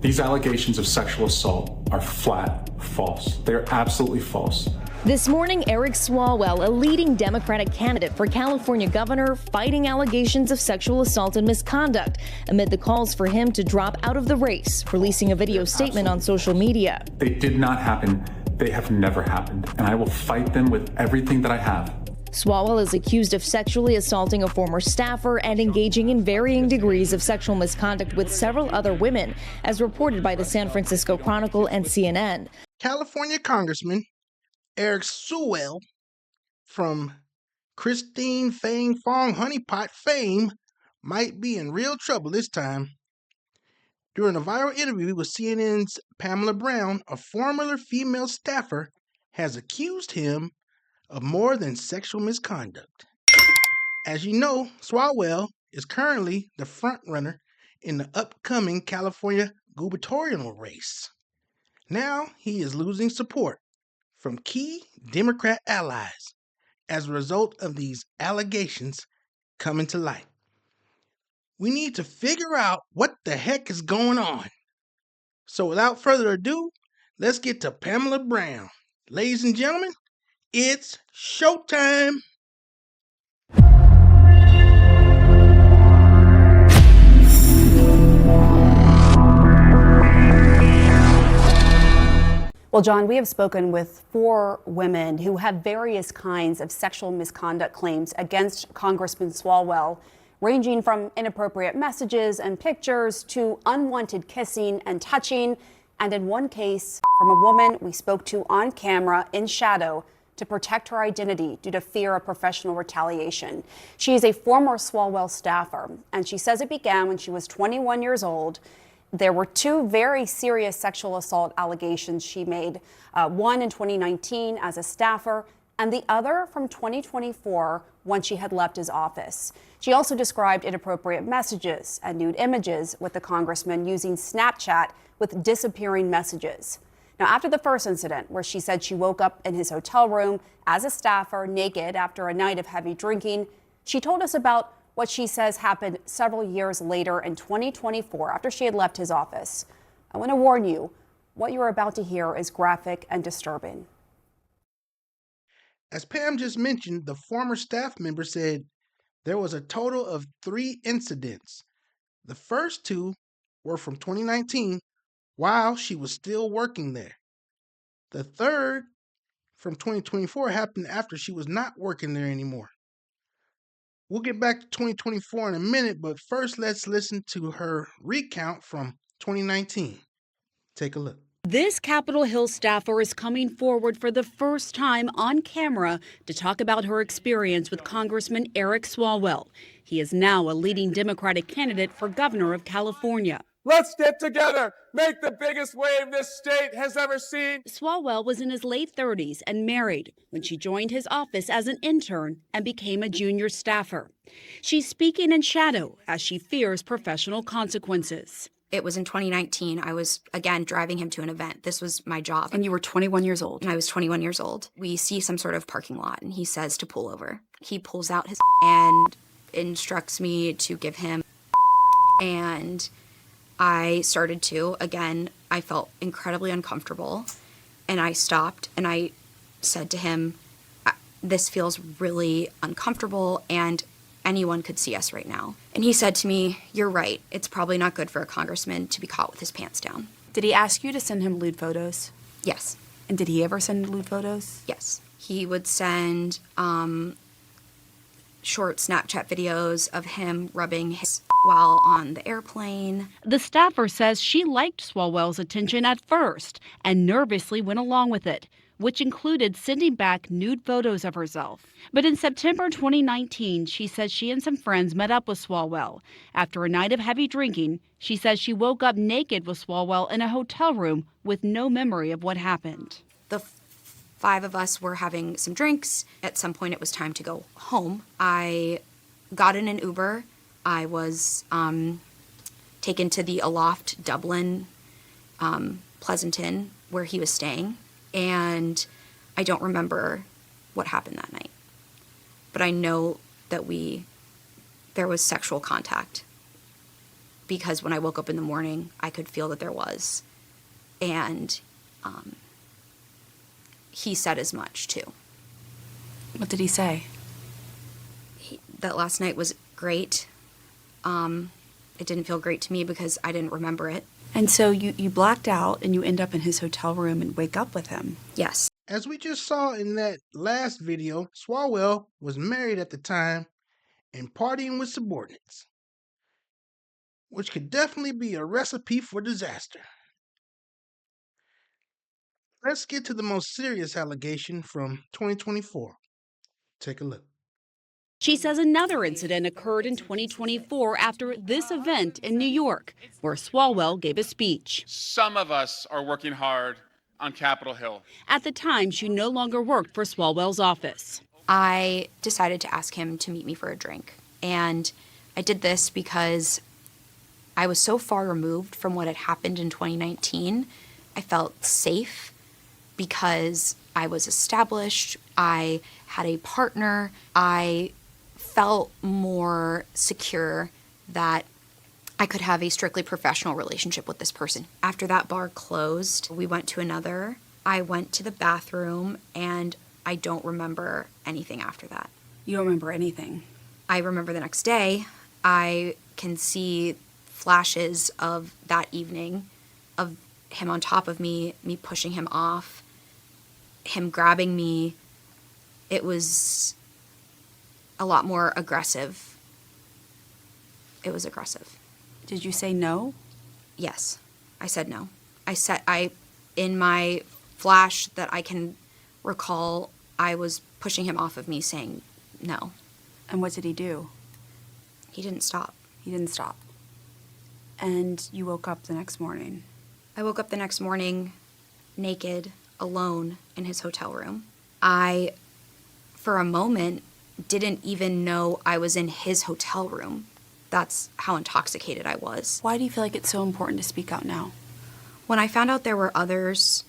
These allegations of sexual assault are flat false. They're absolutely false. This morning, Eric Swalwell, a leading Democratic candidate for California governor, fighting allegations of sexual assault and misconduct amid the calls for him to drop out of the race, releasing a video statement on social media. They did not happen. They have never happened, and I will fight them with everything that I have. Swalwell is accused of sexually assaulting a former staffer and engaging in varying degrees of sexual misconduct with several other women, as reported by the San Francisco Chronicle and CNN. California Congressman Eric Swalwell, from Christine Fang Fong Honeypot fame, might be in real trouble this time. During a viral interview with CNN's Pamela Brown, a former female staffer has accused him of more than sexual misconduct. As you know, Swalwell is currently the frontrunner in the upcoming California gubernatorial race. Now he is losing support from key Democrat allies as a result of these allegations coming to light. We need to figure out what the heck is going on. So without further ado, let's get to Pamela Brown. Ladies and gentlemen, it's showtime. Well, John, we have spoken with 4 women who have various kinds of sexual misconduct claims against Congressman Swalwell, ranging from inappropriate messages and pictures to unwanted kissing and touching, and in one case, from a woman we spoke to on camera in shadow to protect her identity due to fear of professional retaliation. She is a former Swalwell staffer, and she says it began when she was 21 years old. There were 2 very serious sexual assault allegations she made, one in 2019 as a staffer, and the other from 2024 when she had left his office. She also described inappropriate messages and nude images with the congressman using Snapchat with disappearing messages. Now, after the first incident, where she said she woke up in his hotel room as a staffer naked after a night of heavy drinking, she told us about what she says happened several years later in 2024 after she had left his office. I want to warn you, what you're about to hear is graphic and disturbing. As Pam just mentioned, the former staff member said there was a total of 3 incidents. The first 2 were from 2019 while she was still working there. The third, from 2024, happened after she was not working there anymore. We'll get back to 2024 in a minute, but first let's listen to her recount from 2019. Take a look. This Capitol Hill staffer is coming forward for the first time on camera to talk about her experience with Congressman Eric Swalwell. He is now a leading Democratic candidate for governor of California. Let's get together, make the biggest wave this state has ever seen. Swalwell was in his late 30s and married when she joined his office as an intern and became a junior staffer. She's speaking in shadow as she fears professional consequences. It was in 2019. I was, again, driving him to an event. This was my job. And you were 21 years old. And I was 21 years old. We see some sort of parking lot, and he says to pull over. He pulls out his and instructs me to give him, and I started to. Again, I felt incredibly uncomfortable, and I stopped, and I said to him, this feels really uncomfortable, and anyone could see us right now. And he said to me, you're right. It's probably not good for a congressman to be caught with his pants down. Did he ask you to send him lewd photos? Yes. And did he ever send lewd photos? Yes. He would send short Snapchat videos of him rubbing his while on the airplane. The staffer says she liked Swalwell's attention at first and nervously went along with it, which included sending back nude photos of herself. But in September 2019, she says she and some friends met up with Swalwell. After a night of heavy drinking, she says she woke up naked with Swalwell in a hotel room with no memory of what happened. The 5 of us were having some drinks. At some point, it was time to go home. I got in an Uber. I was taken to the Aloft Dublin Pleasanton, where he was staying. And I don't remember what happened that night. But I know that there was sexual contact. because when I woke up in the morning, I could feel that there was. And he said as much, too. What did he say? That last night was great. It didn't feel great to me because I didn't remember it. And so you blacked out and you end up in his hotel room and wake up with him. Yes. As we just saw in that last video, Swalwell was married at the time and partying with subordinates, which could definitely be a recipe for disaster. Let's get to the most serious allegation from 2024. Take a look. She says another incident occurred in 2024 after this event in New York, where Swalwell gave a speech. Some of us are working hard on Capitol Hill. At the time, she no longer worked for Swalwell's office. I decided to ask him to meet me for a drink. And I did this because I was so far removed from what had happened in 2019. I felt safe because I was established. I had a partner. I felt more secure that I could have a strictly professional relationship with this person. After that bar closed, we went to another. I went to the bathroom, and I don't remember anything after that. You don't remember anything? I remember the next day, I can see flashes of that evening, of him on top of me pushing him off, him grabbing me. It was a lot more aggressive. It was aggressive. Did you say no? Yes, I said no. In my flash that I can recall, I was pushing him off of me saying no. And what did he do? He didn't stop. He didn't stop. And you woke up the next morning. I woke up the next morning naked, alone in his hotel room. I, for a moment, didn't even know I was in his hotel room. That's how intoxicated I was. Why do you feel like it's so important to speak out now? When I found out there were others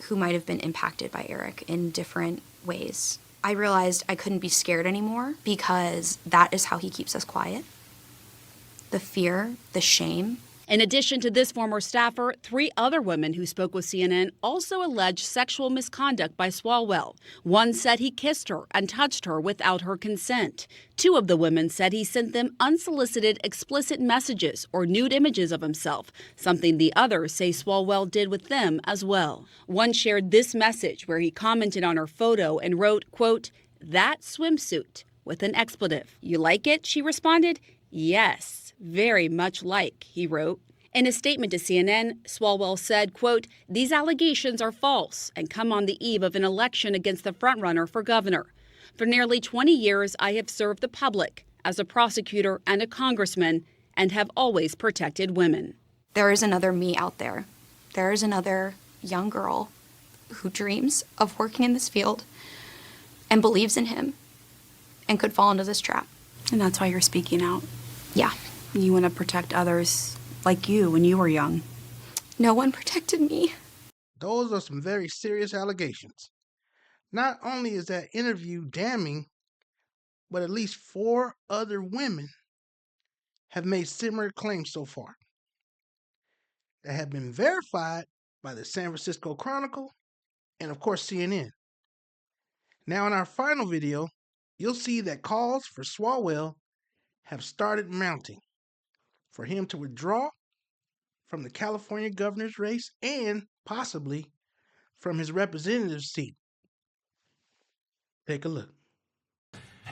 who might have been impacted by Eric in different ways, I realized I couldn't be scared anymore because that is how he keeps us quiet. The fear, the shame. In addition to this former staffer, 3 other women who spoke with CNN also alleged sexual misconduct by Swalwell. One said he kissed her and touched her without her consent. 2 of the women said he sent them unsolicited explicit messages or nude images of himself, something the others say Swalwell did with them as well. One shared this message where he commented on her photo and wrote, quote, "That swimsuit," with an expletive. "You like it?" she responded. "Yes. Very much like," he wrote. In a statement to CNN, Swalwell said, quote, "These allegations are false and come on the eve of an election against the frontrunner for governor. For nearly 20 years, I have served the public as a prosecutor and a congressman and have always protected women." There is another me out there. There is another young girl who dreams of working in this field and believes in him and could fall into this trap. And that's why you're speaking out. Yeah. You want to protect others like you when you were young. No one protected me. Those are some very serious allegations. Not only is that interview damning, but at least 4 other women have made similar claims so far that have been verified by the San Francisco Chronicle and, of course, CNN. Now, in our final video, you'll see that calls for Swalwell have started mounting for him to withdraw from the California governor's race and possibly from his representative seat. Take a look.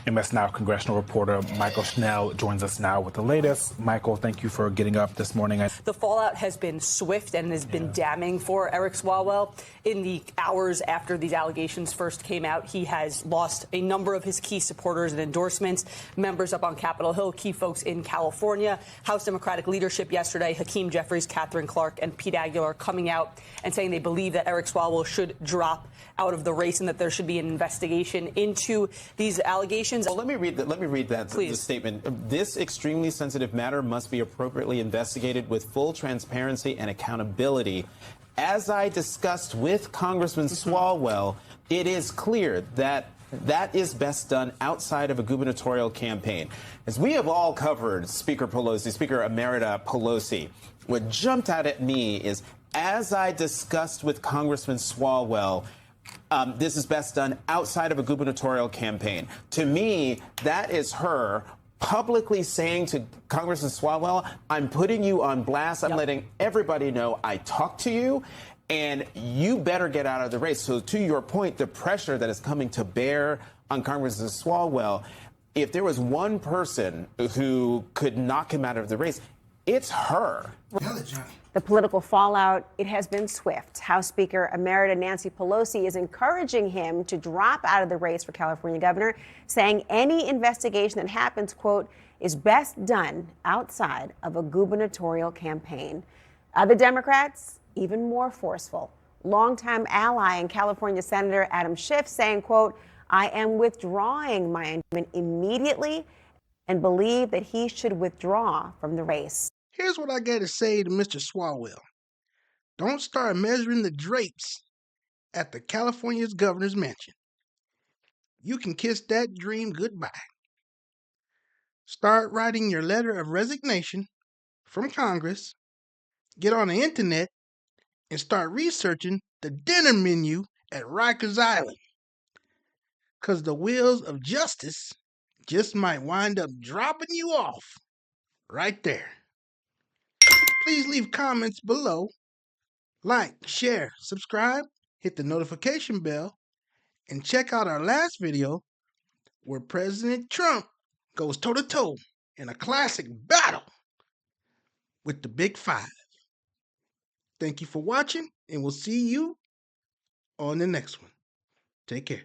MS Now congressional reporter Michael Schnell joins us now with the latest. Michael, thank you for getting up this morning. The fallout has been swift and has been damning for Eric Swalwell. In the hours after these allegations first came out, he has lost a number of his key supporters and endorsements, members up on Capitol Hill, key folks in California. House Democratic leadership yesterday, Hakeem Jeffries, Catherine Clark, and Pete Aguilar coming out and saying they believe that Eric Swalwell should drop out of the race and that there should be an investigation into these allegations. Well, let me read that Please. the statement. This extremely sensitive matter must be appropriately investigated with full transparency and accountability. As I discussed with Congressman Swalwell, it is clear that that is best done outside of a gubernatorial campaign. As we have all covered Speaker Emerita Pelosi, what jumped out at me is, as I discussed with Congressman Swalwell, this is best done outside of a gubernatorial campaign. To me, that is her publicly saying to Congressman Swalwell, I'm putting you on blast. I'm letting everybody know I talked to you, and you better get out of the race. So to your point, the pressure that is coming to bear on Congressman Swalwell, if there was one person who could knock him out of the race, it's her. The political fallout, it has been swift. House Speaker Emerita Nancy Pelosi is encouraging him to drop out of the race for California governor, saying any investigation that happens, quote, is best done outside of a gubernatorial campaign. Other Democrats, even more forceful. Longtime ally and California Senator Adam Schiff saying, quote, I am withdrawing my endorsement immediately and believe that he should withdraw from the race. Here's what I got to say to Mr. Swalwell. Don't start measuring the drapes at the California's governor's mansion. You can kiss that dream goodbye. Start writing your letter of resignation from Congress, get on the internet, and start researching the dinner menu at Rikers Island. Because the wheels of justice just might wind up dropping you off right there. Please leave comments below. Like, share, subscribe, hit the notification bell, and check out our last video where President Trump goes toe-to-toe in a classic battle with the Big Five. Thank you for watching, and we'll see you on the next one. Take care.